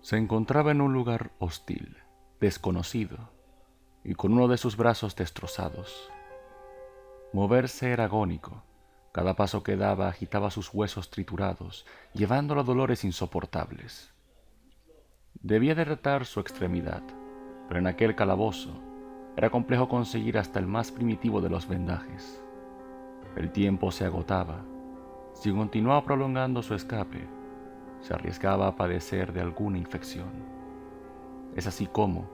Se encontraba en un lugar hostil, desconocido, y con uno de sus brazos destrozados. Moverse era agónico. Cada paso que daba agitaba sus huesos triturados, llevándolo a dolores insoportables. Debía de retar su extremidad, pero en aquel calabozo era complejo conseguir hasta el más primitivo de los vendajes. El tiempo se agotaba. Si continuaba prolongando su escape, se arriesgaba a padecer de alguna infección. Es así como,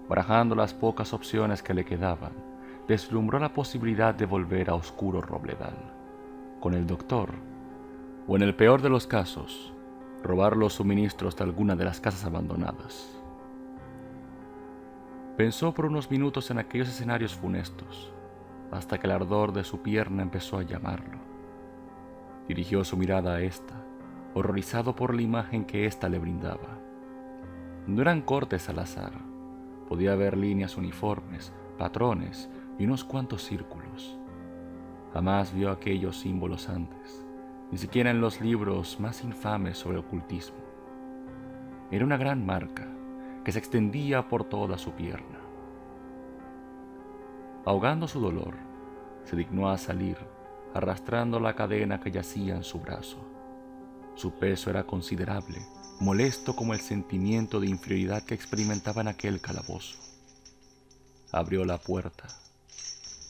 barajando las pocas opciones que le quedaban, deslumbró la posibilidad de volver a Oscuro Robledal, con el doctor, o en el peor de los casos, robar los suministros de alguna de las casas abandonadas. Pensó por unos minutos en aquellos escenarios funestos, hasta que el ardor de su pierna empezó a llamarlo. Dirigió su mirada a ésta, horrorizado por la imagen que ésta le brindaba. No eran cortes al azar. Podía ver líneas uniformes, patrones y unos cuantos círculos. Jamás vio aquellos símbolos antes, ni siquiera en los libros más infames sobre ocultismo. Era una gran marca que se extendía por toda su pierna. Ahogando su dolor, se dignó a salir, arrastrando la cadena que yacía en su brazo. Su peso era considerable, molesto como el sentimiento de inferioridad que experimentaba en aquel calabozo. Abrió la puerta,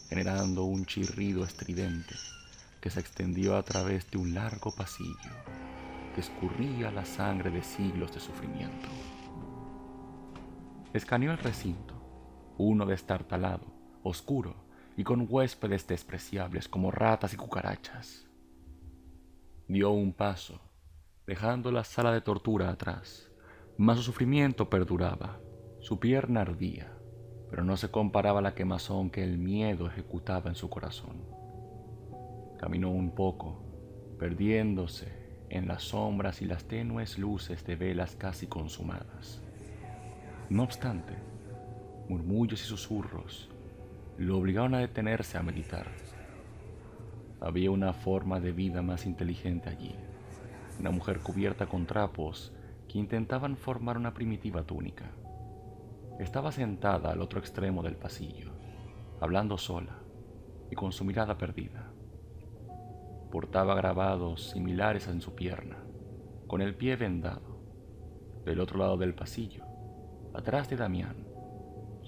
generando un chirrido estridente que se extendió a través de un largo pasillo que escurría la sangre de siglos de sufrimiento. Escaneó el recinto, uno destartalado, oscuro y con huéspedes despreciables como ratas y cucarachas. Dio un paso, dejando la sala de tortura atrás, mas su sufrimiento perduraba. Su pierna ardía, pero no se comparaba a la quemazón que el miedo ejecutaba en su corazón. Caminó un poco, perdiéndose en las sombras y las tenues luces de velas casi consumadas. No obstante, murmullos y susurros lo obligaron a detenerse a meditar. Había una forma de vida más inteligente allí, una mujer cubierta con trapos que intentaban formar una primitiva túnica. Estaba sentada al otro extremo del pasillo, hablando sola y con su mirada perdida. Portaba grabados similares en su pierna, con el pie vendado. Del otro lado del pasillo, atrás de Damián,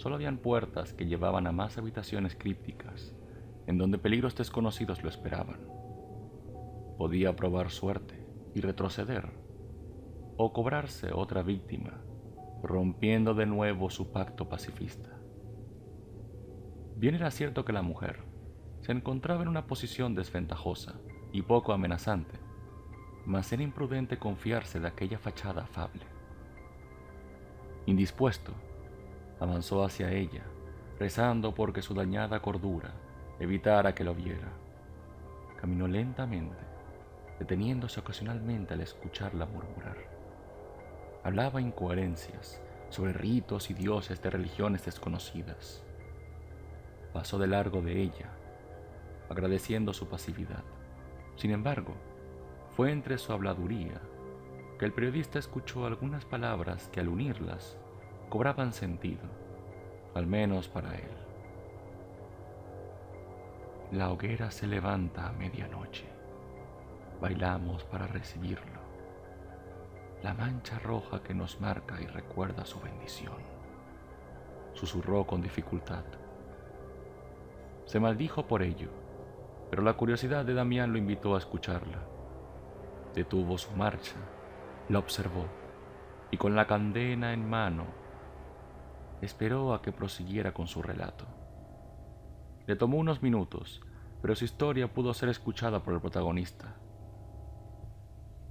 solo habían puertas que llevaban a más habitaciones crípticas, en donde peligros desconocidos lo esperaban. Podía probar suerte y retroceder, o cobrarse otra víctima, rompiendo de nuevo su pacto pacifista. Bien era cierto que la mujer se encontraba en una posición desventajosa y poco amenazante, mas era imprudente confiarse de aquella fachada afable. Indispuesto, avanzó hacia ella, rezando porque su dañada cordura evitara que lo viera. Caminó lentamente, deteniéndose ocasionalmente al escucharla murmurar. Hablaba incoherencias sobre ritos y dioses de religiones desconocidas. Pasó de largo de ella, agradeciendo su pasividad. Sin embargo, fue entre su habladuría que el periodista escuchó algunas palabras que al unirlas cobraban sentido, al menos para él. La hoguera se levanta a medianoche. Bailamos para recibirlo. La mancha roja que nos marca y recuerda su bendición. Susurró con dificultad. Se maldijo por ello, pero la curiosidad de Damián lo invitó a escucharla. Detuvo su marcha, la observó y con la candela en mano esperó a que prosiguiera con su relato. Le tomó unos minutos, pero su historia pudo ser escuchada por el protagonista.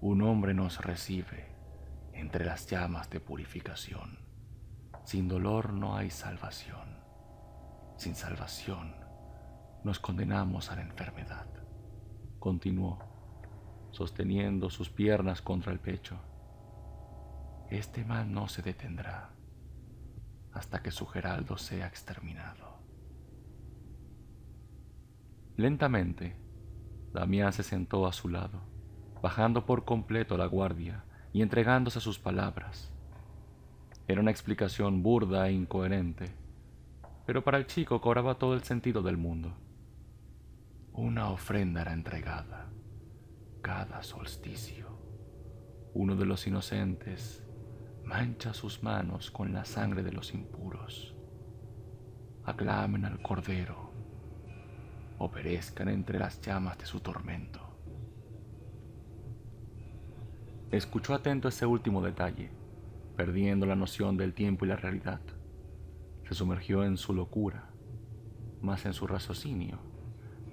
Un hombre nos recibe entre las llamas de purificación. Sin dolor no hay salvación. Sin salvación nos condenamos a la enfermedad. Continuó, sosteniendo sus piernas contra el pecho. Este mal no se detendrá hasta que su Geraldo sea exterminado. Lentamente, Damián se sentó a su lado, bajando por completo la guardia y entregándose a sus palabras. Era una explicación burda e incoherente, pero para el chico cobraba todo el sentido del mundo. Una ofrenda era entregada cada solsticio. Uno de los inocentes mancha sus manos con la sangre de los impuros. Aclamen al Cordero o perezcan entre las llamas de su tormento. Escuchó atento ese último detalle, perdiendo la noción del tiempo y la realidad. Se sumergió en su locura, mas en su raciocinio,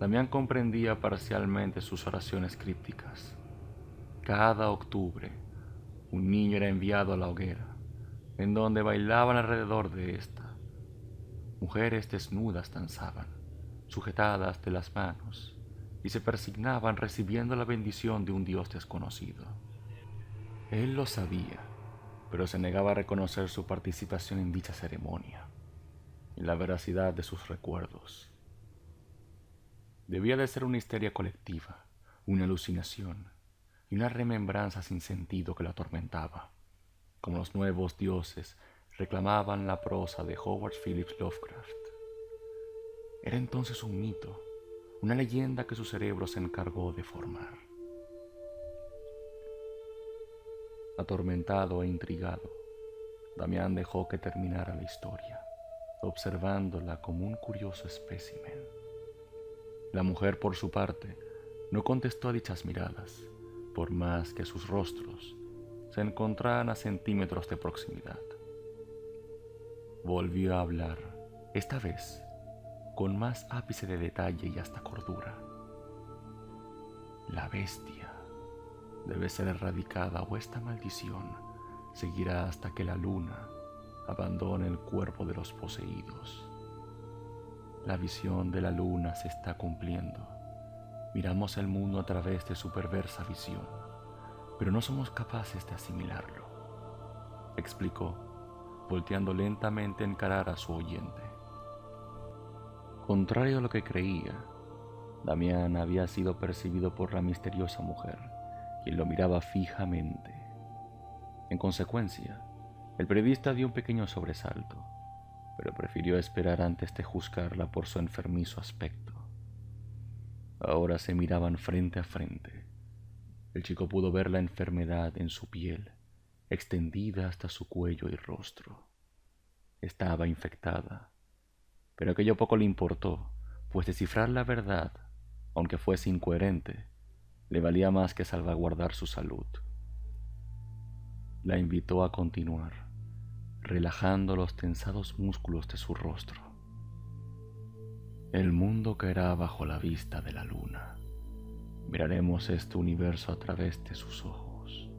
Damián comprendía parcialmente sus oraciones crípticas. Cada octubre, un niño era enviado a la hoguera, en donde bailaban alrededor de ésta. Mujeres desnudas danzaban, sujetadas de las manos, y se persignaban recibiendo la bendición de un dios desconocido. Él lo sabía, pero se negaba a reconocer su participación en dicha ceremonia y la veracidad de sus recuerdos. Debía de ser una histeria colectiva, una alucinación y una remembranza sin sentido que lo atormentaba, como los nuevos dioses reclamaban la prosa de Howard Phillips Lovecraft. Era entonces un mito, una leyenda que su cerebro se encargó de formar. Atormentado e intrigado, Damián dejó que terminara la historia, observándola como un curioso espécimen. La mujer, por su parte, no contestó a dichas miradas, por más que sus rostros se encontraran a centímetros de proximidad. Volvió a hablar, esta vez con más ápice de detalle y hasta cordura. La bestia debe ser erradicada o esta maldición seguirá hasta que la luna abandone el cuerpo de los poseídos. La visión de la luna se está cumpliendo. Miramos el mundo a través de su perversa visión, pero no somos capaces de asimilarlo, explicó, volteando lentamente a encarar a su oyente. Contrario a lo que creía, Damián había sido percibido por la misteriosa mujer, quien lo miraba fijamente. En consecuencia, el periodista dio un pequeño sobresalto, pero prefirió esperar antes de juzgarla por su enfermizo aspecto. Ahora se miraban frente a frente. El chico pudo ver la enfermedad en su piel, extendida hasta su cuello y rostro. Estaba infectada, pero aquello poco le importó, pues descifrar la verdad, aunque fuese incoherente, le valía más que salvaguardar su salud. La invitó a continuar, relajando los tensados músculos de su rostro. El mundo caerá bajo la vista de la luna. Miraremos este universo a través de sus ojos.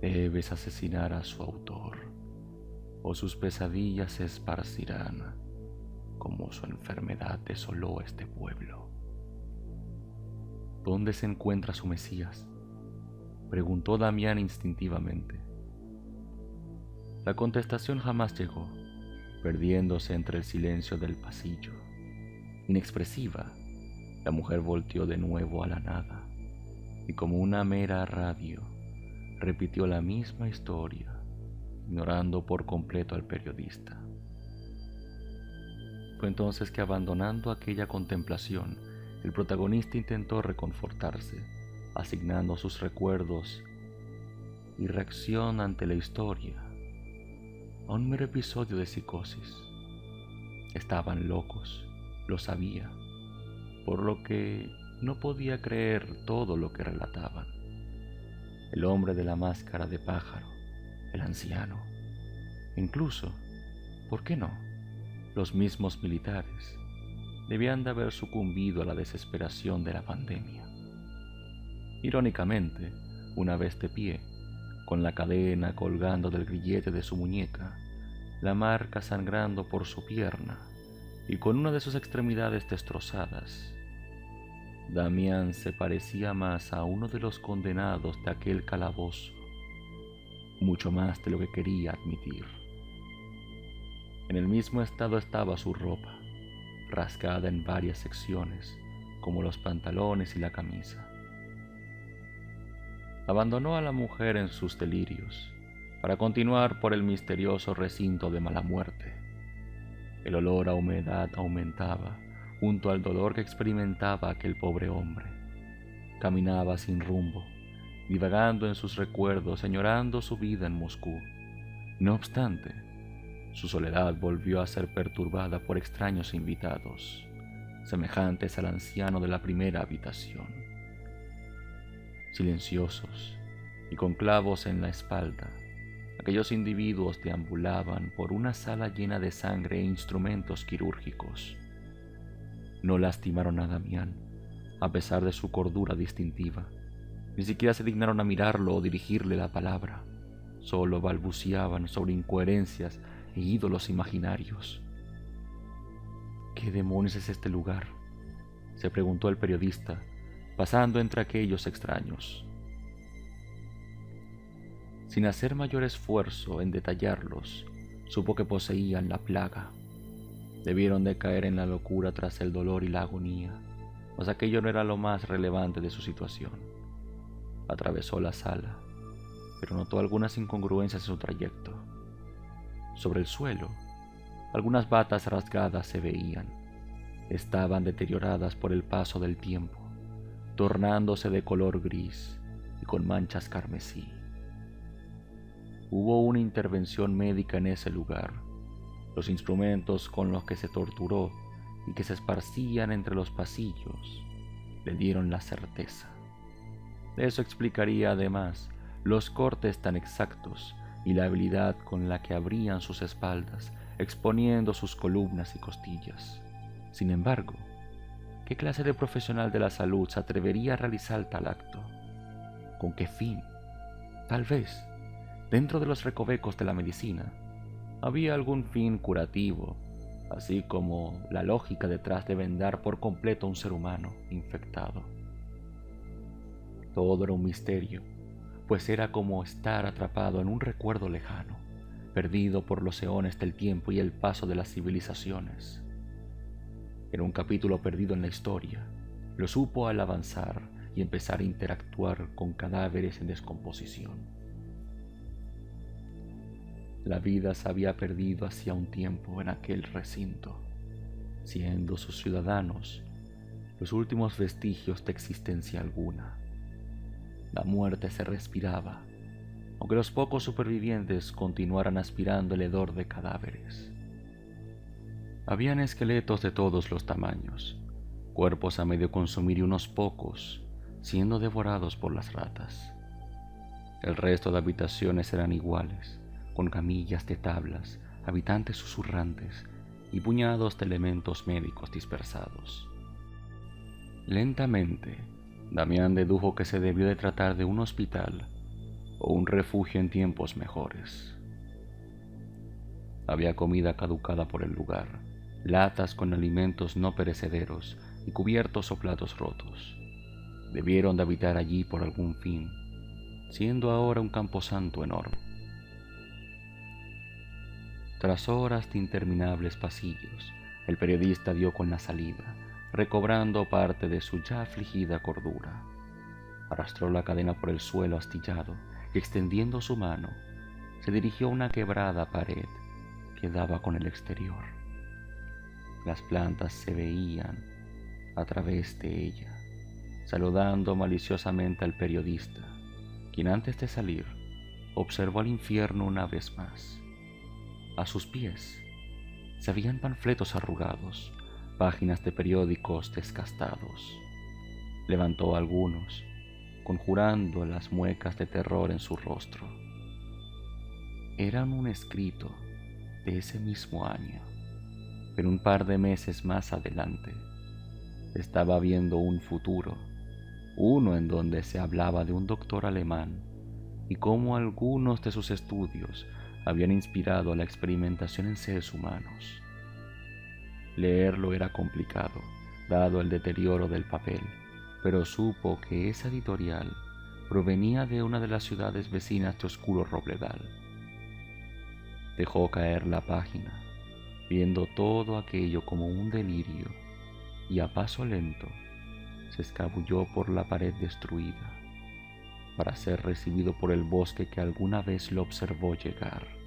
Debes asesinar a su autor, o sus pesadillas se esparcirán, como su enfermedad desoló este pueblo. ¿Dónde se encuentra su Mesías?, preguntó Damián instintivamente. La contestación jamás llegó, perdiéndose entre el silencio del pasillo. Inexpresiva, la mujer volteó de nuevo a la nada y como una mera radio repitió la misma historia, ignorando por completo al periodista. Fue entonces que, abandonando aquella contemplación, el protagonista intentó reconfortarse, asignando sus recuerdos y reacción ante la historia a un mero episodio de psicosis. Estaban locos, lo sabía, por lo que no podía creer todo lo que relataban. El hombre de la máscara de pájaro, el anciano, incluso, ¿por qué no?, los mismos militares debían de haber sucumbido a la desesperación de la pandemia. Irónicamente, una vez de pie, con la cadena colgando del grillete de su muñeca, la marca sangrando por su pierna y con una de sus extremidades destrozadas, Damián se parecía más a uno de los condenados de aquel calabozo, mucho más de lo que quería admitir. En el mismo estado estaba su ropa, rasgada en varias secciones, como los pantalones y la camisa. Abandonó a la mujer en sus delirios, para continuar por el misterioso recinto de mala muerte. El olor a humedad aumentaba junto al dolor que experimentaba aquel pobre hombre. Caminaba sin rumbo, divagando en sus recuerdos, añorando su vida en Moscú. No obstante, su soledad volvió a ser perturbada por extraños invitados, semejantes al anciano de la primera habitación. Silenciosos y con clavos en la espalda, aquellos individuos deambulaban por una sala llena de sangre e instrumentos quirúrgicos. No lastimaron a Damián, a pesar de su cordura distintiva. Ni siquiera se dignaron a mirarlo o dirigirle la palabra. Solo balbuceaban sobre incoherencias e ídolos imaginarios. ¿Qué demonios es este lugar?, se preguntó el periodista, pasando entre aquellos extraños. Sin hacer mayor esfuerzo en detallarlos, supo que poseían la plaga. Debieron de caer en la locura tras el dolor y la agonía, mas aquello no era lo más relevante de su situación. Atravesó la sala, pero notó algunas incongruencias en su trayecto. Sobre el suelo, algunas batas rasgadas se veían. Estaban deterioradas por el paso del tiempo, tornándose de color gris y con manchas carmesí. Hubo una intervención médica en ese lugar. Los instrumentos con los que se torturó y que se esparcían entre los pasillos le dieron la certeza. Eso explicaría además los cortes tan exactos y la habilidad con la que abrían sus espaldas, exponiendo sus columnas y costillas. Sin embargo, ¿qué clase de profesional de la salud se atrevería a realizar tal acto? ¿Con qué fin? Tal vez, dentro de los recovecos de la medicina, había algún fin curativo, así como la lógica detrás de vendar por completo a un ser humano infectado. Todo era un misterio, pues era como estar atrapado en un recuerdo lejano, perdido por los eones del tiempo y el paso de las civilizaciones. Era un capítulo perdido en la historia. Lo supo al avanzar y empezar a interactuar con cadáveres en descomposición. La vida se había perdido hacía un tiempo en aquel recinto, siendo sus ciudadanos los últimos vestigios de existencia alguna. La muerte se respiraba, aunque los pocos supervivientes continuaran aspirando el hedor de cadáveres. Habían esqueletos de todos los tamaños, cuerpos a medio consumir y unos pocos siendo devorados por las ratas. El resto de habitaciones eran iguales, con camillas de tablas, habitantes susurrantes y puñados de elementos médicos dispersados. Lentamente, Damián dedujo que se debió de tratar de un hospital o un refugio en tiempos mejores. Había comida caducada por el lugar, latas con alimentos no perecederos y cubiertos o platos rotos. Debieron de habitar allí por algún fin, siendo ahora un camposanto enorme. Tras horas de interminables pasillos, el periodista dio con la salida, recobrando parte de su ya afligida cordura. Arrastró la cadena por el suelo astillado y, extendiendo su mano, se dirigió a una quebrada pared que daba con el exterior. Las plantas se veían a través de ella, saludando maliciosamente al periodista, quien antes de salir observó al infierno una vez más. A sus pies se veían panfletos arrugados, páginas de periódicos desgastados. Levantó algunos, conjurando las muecas de terror en su rostro. Eran un escrito de ese mismo año, pero un par de meses más adelante estaba viendo un futuro, uno en donde se hablaba de un doctor alemán y cómo algunos de sus estudios habían inspirado la experimentación en seres humanos. Leerlo era complicado, dado el deterioro del papel, pero supo que esa editorial provenía de una de las ciudades vecinas de Oscuro Robledal. Dejó caer la página, viendo todo aquello como un delirio, y a paso lento se escabulló por la pared destruida. para ser recibido por el bosque que alguna vez lo observó llegar.